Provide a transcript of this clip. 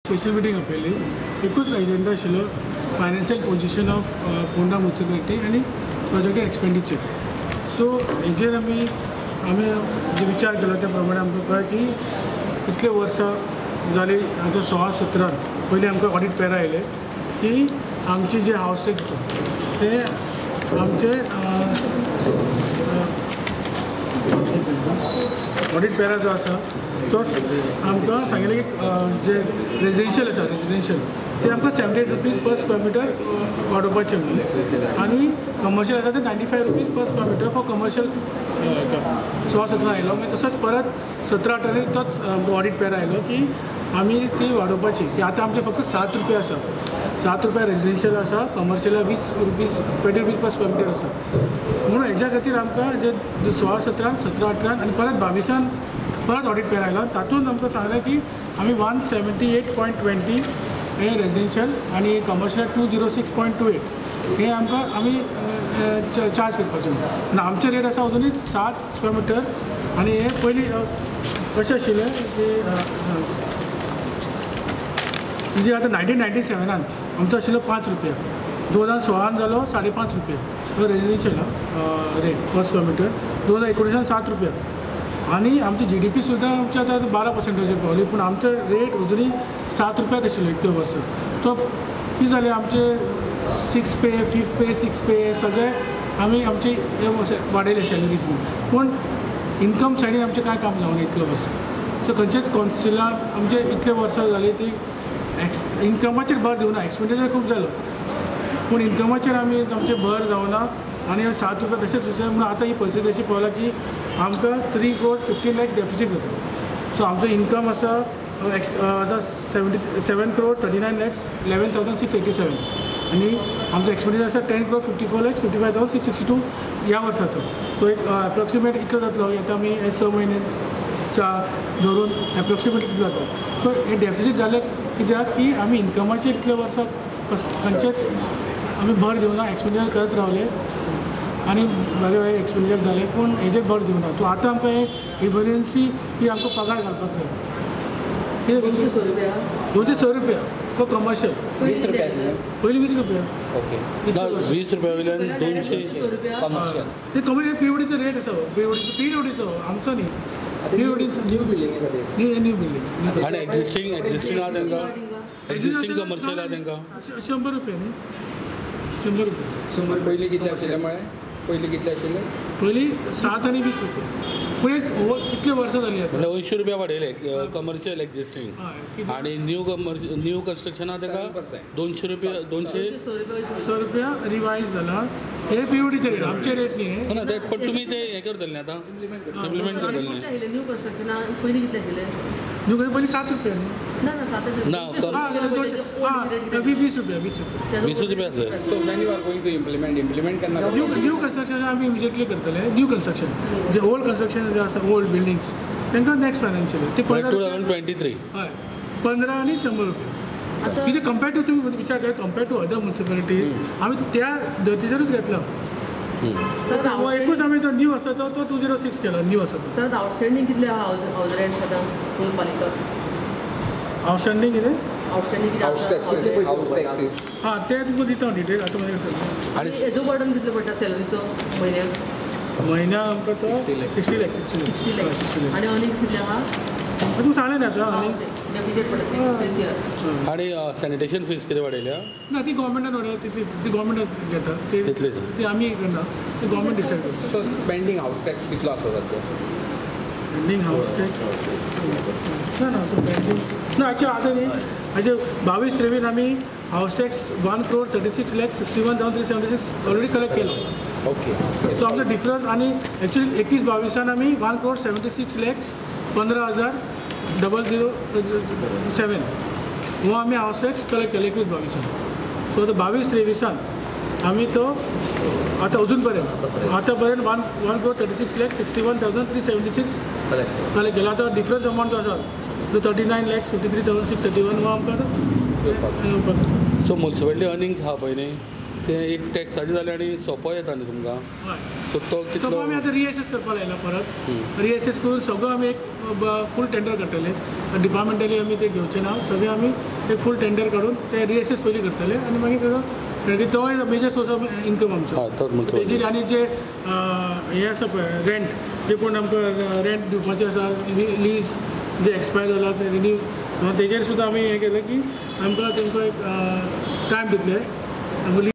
Special meeting आपयली एकूच agenda आशिल्लो financial position of Ponda municipality आनी प्रोजेक्ट एक्सपेंडिचर. सो हेजेर आमी जे विचार केलो त्या प्रमाणे आमकां कळ्ळें की इतले वर्सां जाली आतां 16-17 पयलीं आमकां ऑडिट पॅरा आयले की आमचे जे हावस टॅक्स ते आमचे ऑडिट पॅरा जो आसा तो आमकां सांगिल्लें की जे रेजिडेन्शियल आसा रेजिडेन्शियल ते आमकां 78 रुपीज पर स्क्वेअर मिटर वाडोवपाचें म्हणून आनी कमर्शियल आसा ते 95 rupees per square metre for commercial 16-17 आयलो. मागीर तसोच परत 17-18 तोच ऑडिट पॅरा आयलो की आमी ती वाडोवपाची की आतां आमचे फक्त 7 रुपया आसा. 7 रुपया रेजिडेन्शियल आसा, कमर्शियला 20 rupees 20 rupees per square metre आसा. म्हणून हेज्या खातीर आमकां जे 16-17, 17-18 आनी परत 22 परत ऑडिट पॅरा आयलो. तातूंत आमकां सांगलें की आमी 178.20 हे रेजिडेन्शियल आनी कमर्शियल 206.28 हे आमकां आमी चार्ज करपाचें. आनी आमचे रेट आसा अजुनूय 7 स्क्वेअर मिटर आनी हे पयलीं कशें आशिल्लें की म्हणजे आतां 1997 आमचो आशिल्लो 5 रुपया, 2016 जालो 5.5 रुपया रेजिडेन्शियल रेट पर स्क्वेअर मिटर, 2019 7 रुपया आनी आमची GDP सुद्दां आमच्या आतां 12% पावली पूण आमचो रेट अजुनूय 7 रुपयाच आशिल्लो इतले वर्स. सो कितें जालें आमचे 6 पे 5 पे 6 पे सगळे आमी आमचे वाडयले सॅलरीज बीन पूण इनकम सायडीन आमचें कांय काम जावना इतले वर्स. सो खंयचेच कावन्सिलान आमचे इतले वर्सां जाली ती इनकमाचेर भर दिवना. एक्सपेंडिचर खूब जालो पूण इनकमाचेर आमी आमचे भर जावना आनी 7 रुपया तशेंच म्हणून आतां ही परिस्थिती अशी पावला की आमकां 3 crore 15 lakhs डेफिसीट जाता. सो आमचो इनकम आसा 7 crore 39 lakhs 11,687 आनी आमचो एक्सपेंडिचर आसा 10 crore 54 lakhs 55,662 ह्या वर्साचो. सो एक एप्रॉक्सिमेट इतलो जातलो. आतां आमी 6 म्हयन्याच्या धरून एप्रॉक्सिमेट इतलो जाता. सो हे डेफिसीट जालें कित्याक की आमी इनकमाचेर इतले वर्सां खंयचेच आमी भर दिवना. एक्सपेंडिचर करत रावले आनी वेगळे एक्सपेंडिचर जाले पूण हेजेर भर दिवना. सो आतां आमकां हे इमर्जन्सी ही आमकां पगार घालपाक जाय. 206 रुपया फॉर कमर्शियल. 20 रुपया पयलीं 20 रुपया. ओके 20 रुपया वयल्यान 200 कमर्शियल. ते PODचो रेट आसा. PODचो आमचो न्ही. PODचो न्यू बिल्डिंग न्यू बिल्डिंग आनी एक्झिस्टींग आहा तांकां एक्झिस्टींग कमर्शियल आहा तांकां 100 रुपया न्ही. 100 रुपया. पयलीं कितले आशिल्ले म्हळ्यार पयलीं कितले आशिल्ले पयलीं 7 आनी 20 रुपया पूण एक कितले वर्सां जालीं आतां. म्हणल्यार 200 रुपया वाडयले कमर्शियल एक्झिस्टींग आनी न्यू कन्स्ट्रक्शना ताका 200 रुपया 200 रुपया रिवायज जाला. हे PODचे रेट आमचे रेट न्ही. ना ते पण तुमी ते हे करतले न्ही आतां इम्प्लिमेंट करतले न्ही. न्यू कन्स्ट्रक्शना पयलीं कितले आशिल्ले. न्यू पयलीं 7 रुपया न्ही. ना 20 रुपया 20 रुपया आसले. So when you are going to implement करना न्यू कन्स्ट्रक्शन आमी इमिजिएटली करतले. न्यू कन्स्ट्रक्शन जे ओल्ड कन्स्ट्रक्शन जे आसा ओल्ड बिल्डिंग्स तांकां नेक्स्ट फायनान्शियल ते 2023 हय 15 आनी 100 रुपया. कितें कम्पेर्ड टू तुमी विचार केला कम्पेर्ड टू अदर म्युनिसिपालिटीज आमी त्या धर्तीचेरूच घेतला. एकूच आमी तो न्यू आसा तो 206 केला. न्यू आसा तो. सर आउटस्टँडींग कितले हावज रेंट आतां फूल पालिका आउटस्टँडींग कितें आउटस्टँडींग कितें हाऊस टॅक्सीस हां ते तुमकां दिता डिटेल आतां मागीर. आनी हेजो बर्डन कितलो पडटा सॅलरीचो म्हयन्याक आमकां तो 60 lakhs 60 lakhs आनी अर्निंग्स कितले आहा तुमी सांगलें न्ही आतां डेफिसीट पडटा this year. आनी सॅनिटेशन फीज कितें वाडयल्या ना ती गव्हर्मेंटान वाडयल्या ती गव्हर्मेंट घेता तितले ती आमी करना ती गव्हर्मेंट डिसायड करता. सो पेंडींग हाऊस टॅक्स कितलो आसा सद्या पेंडींग हाऊस टॅक्स ना सो पेंडींग ना एक्चुअली आतां न्ही हाचे 22-23 आमी house tax 1 crore 36 lakhs 61,376 already collect केलो. ओके सो आमचो डिफरन्स आनी एक्चुअली 21-22 आमी 1 crore 76 lakhs 15,007 हो आमी हाऊस टॅक्स कलेक्ट केलो 21-22. सो आतां 22-23 आमी तो आतां अजून पर्यंत 1 crore 36 lakhs 61,376 कलेक्ट केलो. आतां डिफरन्स अमावंट जो आसा तो 39 lakhs 53,631 हो आमकां सो म्युनिसिपालिटी अर्निंग्स आहा पळय न्ही ते एक टॅक्साचे जाले आनी सोंपो येता न्ही तुमकां हय सो तो सो कितलो आमी आतां रिएसेस करपाक लायला परत रिएसेस करून सगळो आमी एक फूल टेंडर करतले डिपार्टमेंटली आमी ते घेवचे ना सगळे आमी एक फूल टेंडर काडून ते रिएसेस पयलीं करतले आनी मागीर ताजो तो मेजर सोर्स ऑफ इनकम आमचो हय तोच म्हणचो तेजेर आनी जे हे आसा पळय रेंट जे कोण आमकां रेंट दिवपाचे आसा लीज जे एक्सपायर जाला ते रिन्यू तेजेर सुद्दां आमी हें केलें की आमकां तेंकां एक टायम दितले